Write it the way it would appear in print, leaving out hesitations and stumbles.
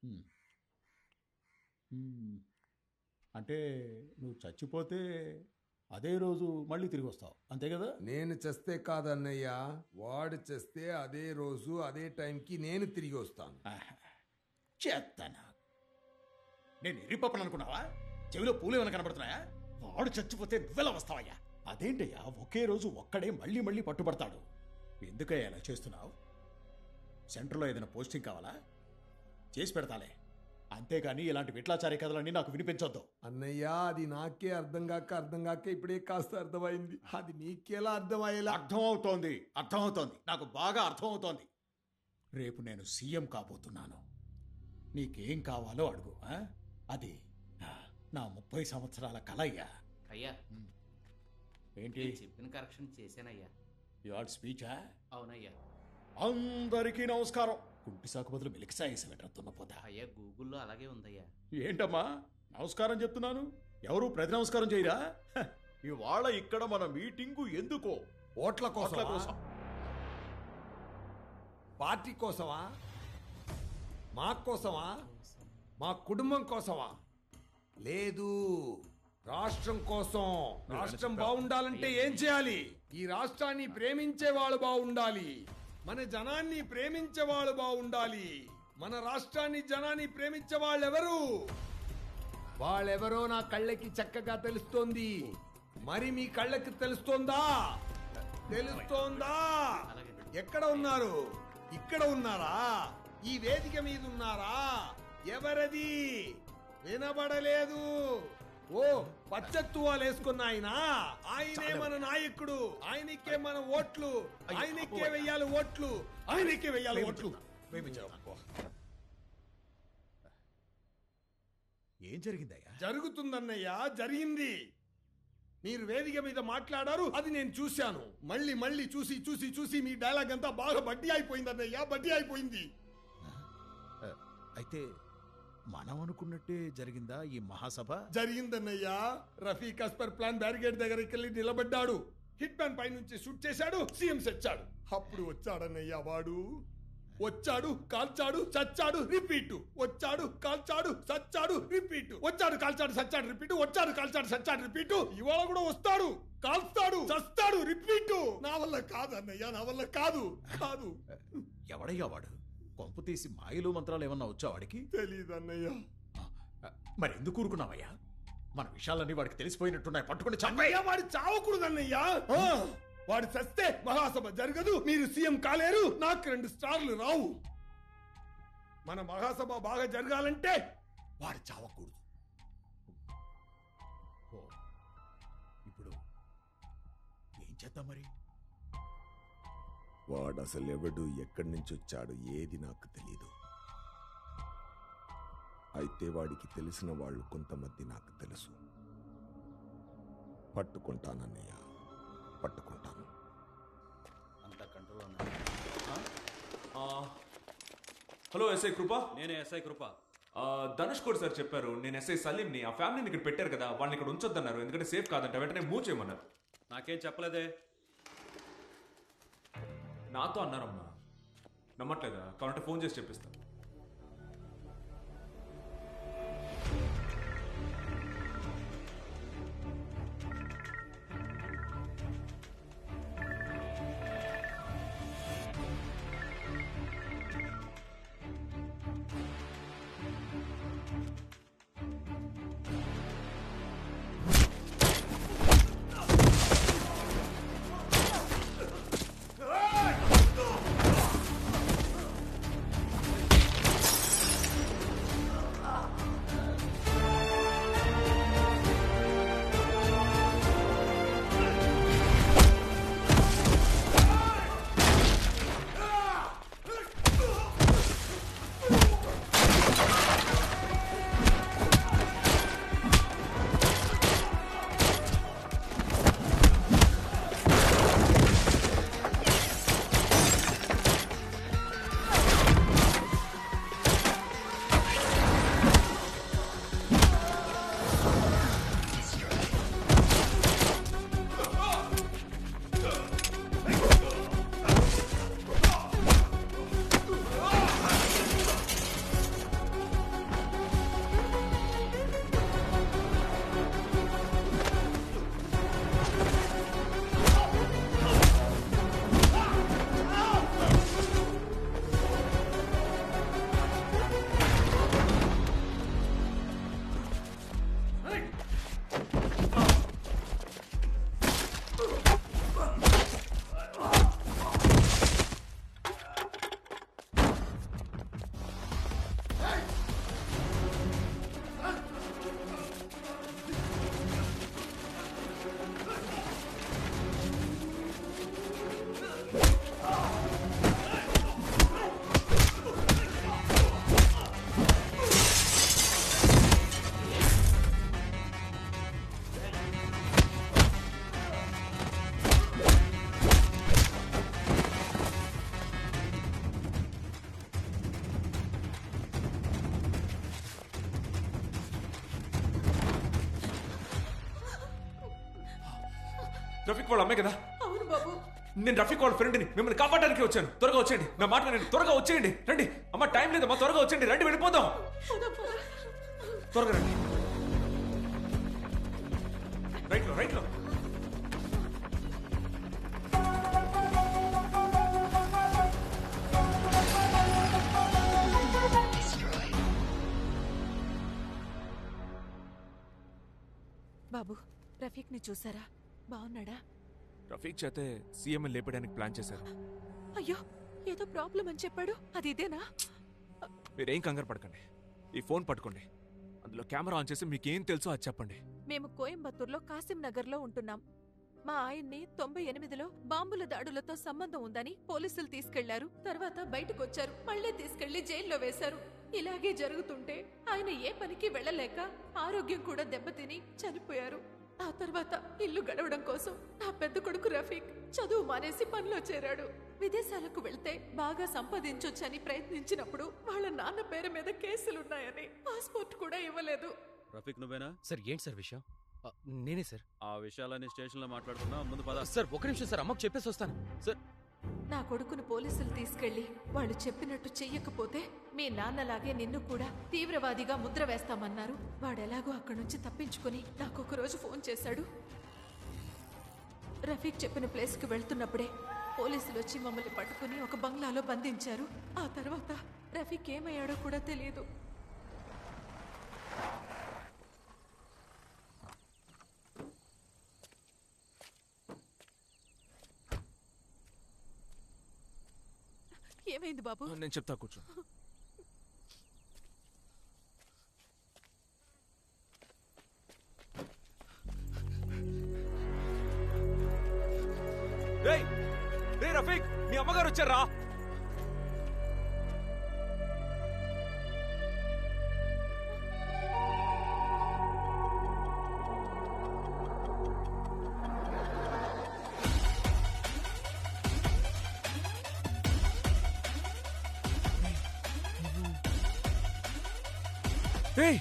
ఉమ్. ఉమ్. అంటే నువ్వు చచ్చిపోతే అదే రోజు మళ్ళీ తిరిగి వస్తావు అంతే కదా? నేను చేస్తే కాదన్నయ్య, వాడు చేస్తే అదే రోజు అదే టైంకి నేను తిరిగి వస్తాను. చేస్తానా? నేను ఎర్రిపప్పను అనుకున్నావా? చెవిలో పూలు ఏమైనా కనబడుతున్నాయా? వాడు చచ్చిపోతే నువ్వెలా వస్తావయ్యా? అదేంటయ్యా, ఒకే రోజు ఒక్కడే మళ్ళీ మళ్ళీ పట్టుబడతాడు. ఎందుకయ్యా ఇలా చేస్తున్నావు? సెంటర్లో ఏదైనా పోస్టింగ్ కావాలా? చేసి పెడతాలే. అంతేగాని ఇలాంటి విట్లాచారీ కథలన్నీ నాకు వినిపించొద్దు. అన్నయ్య, అది నాకే అర్థం కాక ఇప్పుడే కాస్త అర్థమైంది. అది నీకెలా అర్థమయ్యేలా? అర్థమవుతోంది, నాకు బాగా అర్థమవుతోంది. రేపు నేను సీఎం కాబోతున్నాను. నీకేం కావాలో అడుగు. అది నా 30 సంవత్సరాల కల అయ్యా. అయ్యా, ఏంటి చెప్పిన కరెక్షన్ చేశానయ్యా. ఇవాళ స్పీచా? అవునయ్యా. అందరికీ నమస్కారం. కుంటి సాకు బదులు మిలికి సాయేసి పెట్టరుతున్నపోతా. అయ్యా, గూగుల్లో అలాగే ఉందయ్యా. ఏంటమ్మా నమస్కారం చెప్తున్నాను, ఎవరు ప్రతి నమస్కారం చేయరా? ఇవాళ ఇక్కడ మన మీటింగు ఎందుకో? ఓట్ల కోసం. పార్టీ కోసమా? మా కోసమా? మా కుటుంబం కోసమా? లేదు, రాష్ట్రం కోసం. రాష్ట్రం బాగుండాలంటే ఏం చేయాలి? ఈ రాష్ట్రాన్ని ప్రేమించే వాళ్ళు బాగుండాలి. మన జనాన్ని ప్రేమించే వాళ్ళు బాగుండాలి. మన రాష్ట్రాన్ని జనాన్ని ప్రేమించే వాళ్ళెవరు? వాళ్ళెవరో నా కళ్ళకి చక్కగా తెలుస్తోంది. మరి మీ కళ్ళకి తెలుస్తోందా? తెలుస్తోందా? ఎక్కడ ఉన్నారు? ఇక్కడ ఉన్నారా? ఈ వేదిక మీద ఉన్నారా? ఎవరది? వినబడలేదు. ఓ, పచ్చత్తువాలు వేసుకున్న ఆయనే మన నాయకుడు. ఆయనకే మన ఓట్లు. ఆయనకే వెయ్యాలి ఓట్లు. ఆయనకే వెయ్యాలి ఓట్లు. ఏం జరిగిందయ్యా? జరుగుతుందన్నయ్యా, జరిగింది. మీరు వేదిక మీద మాట్లాడారు, అది నేను చూశాను. మళ్ళీ మళ్ళీ చూసి చూసి చూసి మీ డైలాగ్ అంతా బాగా బడ్డీ అయిపోయింది అన్నయ్యా, బడ్డీ అయిపోయింది. అయితే మనం అనుకున్నట్టే జరిగిందా ఈ మహాసభ? జరిగిందన్నయ్యా. రఫీక్ అస్పర్ ప్లాన్ బ్యారిగేడ్ దగ్గరికి వెళ్ళి నిలబడ్డాడు. హిట్ మ్యాన్ పై నుంచి షూట్ చేశాడు. సీఎం చచ్చాడు. అప్పుడు వచ్చాడన్నయ్యా వాడు. వచ్చాడు, కాల్చాడు, చచ్చాడు, రిపీట్. వచ్చాడు, కాల్చాడు, చచ్చాడు, రిపీట్. వచ్చాడు, కాల్చాడు, చచ్చాడు, రిపీట్. వచ్చాడు, కాల్చాడు, చచ్చాడు, రిపీట్. ఇవాళ కూడా వస్తాడు, కాల్స్తాడు, చస్తాడు, రిపీట్. నా వల్ల కాదు అన్నయ్యా, నా వల్ల కాదు. కాదు. ఎవడయ్యా వాడు? కొంపు తీసి మాయలు మంత్రాలు ఏమన్నా వచ్చా వాడికి? తెలీదన్నయ్యా. మరి ఎందుకు ఊరుకున్నావయ్యా? మన విషయాలన్నీ వాడికి తెలిసిపోయినట్టున్నాయి, పట్టుకుని అన్నయ్యా, వాడు చావకూడదన్నయ్యా. వాడు చస్తే మహాసభ జరగదు, మీరు సీఎం కాలేరు, నాకు 2 స్టార్లు రావు. మన మహాసభ బాగా జరగాలంటే వాడు చావకూడదు. ఇప్పుడు ఏం చేద్దాం మరి? వాడు అసలు ఎవడు, ఎక్కడి నుంచి వచ్చాడు, ఏది నాకు తెలీదు. అయితే వాడికి తెలిసిన వాళ్ళు కొంతమంది నాకు తెలుసు. పట్టుకుంటానన్నయ్య, పట్టుకుంటాను. అంత కంట్రోల్ ఉన్నా. హలో, ఎస్ఐ కృప. నేనే ఎస్ఐ కృప. ధనుష్ కోడ్ సార్ చెప్పారు, నేను ఎస్ఐ సలీంని. ఆ ఫ్యామిలీని ఇక్కడ పెట్టారు కదా, వాళ్ళని ఇక్కడ ఉంచొద్దన్నారు, ఎందుకంటే సేఫ్ కాదంట. వెంటనే మూవ్ చేయమన్నారు. నాకేం చెప్పలేదే. నాతో అన్నారమ్మా. నమ్మట్లేదా? కావాలంటే ఫోన్ చేసి చెప్పిస్తాను. రఫీక్ వాళ్ళ అమ్మాయి కదా? అవును బాబు. నేను రఫీక్ వాళ్ళ ఫ్రెండ్ని, మిమ్మల్ని కాపాడడానికి వచ్చాను. త్వరగా వచ్చేయండి, నా మాట వినండి, త్వరగా వచ్చేయండి. రండి అమ్మ, టైం లేదమ్మా, త్వరగా వచ్చేయండి, రండి వెళ్ళిపోదాం. త్వరగా రండి. రైట్లో రైట్లో. బాబు, రఫీక్ ని చూసారా? బాగున్నాడా? రఫీక్ చేతే సీఎం లేపడానికి ప్లాన్ చేశారు. అయ్యో, ఏదో ప్రాబ్లం అని చెప్పాడు. అది ఇదేనా? మీరేం కంగారు పడకండి, ఈ ఫోన్ పట్టుకోండి, అందులో కెమెరా ఆన్ చేసి మీకేం తెలుసో అది చెప్పండి. మేము కోయంబత్తూర్లో కాసిం నగర్ లో ఉంటున్నాం. మా ఆయన్ని 98లో బాంబుల దాడులతో సంబంధం ఉందని పోలీసులు తీసుకెళ్లారు. తర్వాత బయటకొచ్చారు, మళ్లీ తీసుకెళ్లి జైల్లో వేశారు. ఇలాగే జరుగుతుంటే ఆయన ఏ పనికి వెళ్లలేక ఆరోగ్యం కూడా దెబ్బతిని చనిపోయారు. ఆ తర్వాత ఇల్లు గడవడం కోసం నా పెద్ద కొడుకు రఫీక్ చదువు మానేసి పనిలో చేరాడు. విదేశాలకు వెళ్తే బాగా సంపాదించొచ్చని ప్రయత్నించినప్పుడు వాళ్ళ నాన్న పేరు మీద కేసులున్నాయని పాస్పోర్ట్ కూడా ఇవ్వలేదు. రఫీక్ నువ్వేనా? సార్ ఏంటి సార్ విషయం? నేనే సార్. ఆ విషయాలన్నీ స్టేషన్లో మాట్లాడుకున్నా, ముందు పద. సార్ ఒక నిమిషం సార్, అమ్మకు చెప్పేసి వస్తాను సార్. నా కొడుకును పోలీసులు తీసుకెళ్లి వాళ్ళు చెప్పినట్టు చెయ్యకపోతే మీ నాన్నలాగే నిన్ను కూడా తీవ్రవాదిగా ముద్ర వేస్తామన్నారు. వాడెలాగో అక్కడి నుంచి తప్పించుకుని నాకొక రోజు ఫోన్ చేశాడు. రఫీక్ చెప్పిన ప్లేస్కి వెళ్తున్నప్పుడే పోలీసులు వచ్చి మమ్మల్ని పట్టుకుని ఒక బంగ్లాలో బంధించారు. ఆ తర్వాత రఫీక్ ఏమయ్యాడో కూడా తెలియదు. ఏమైంది బాబు? నేను చెప్తా, కూర్చో. రేయ్ రఫీక్, మీ అమ్మగారు వచ్చారా? Hey!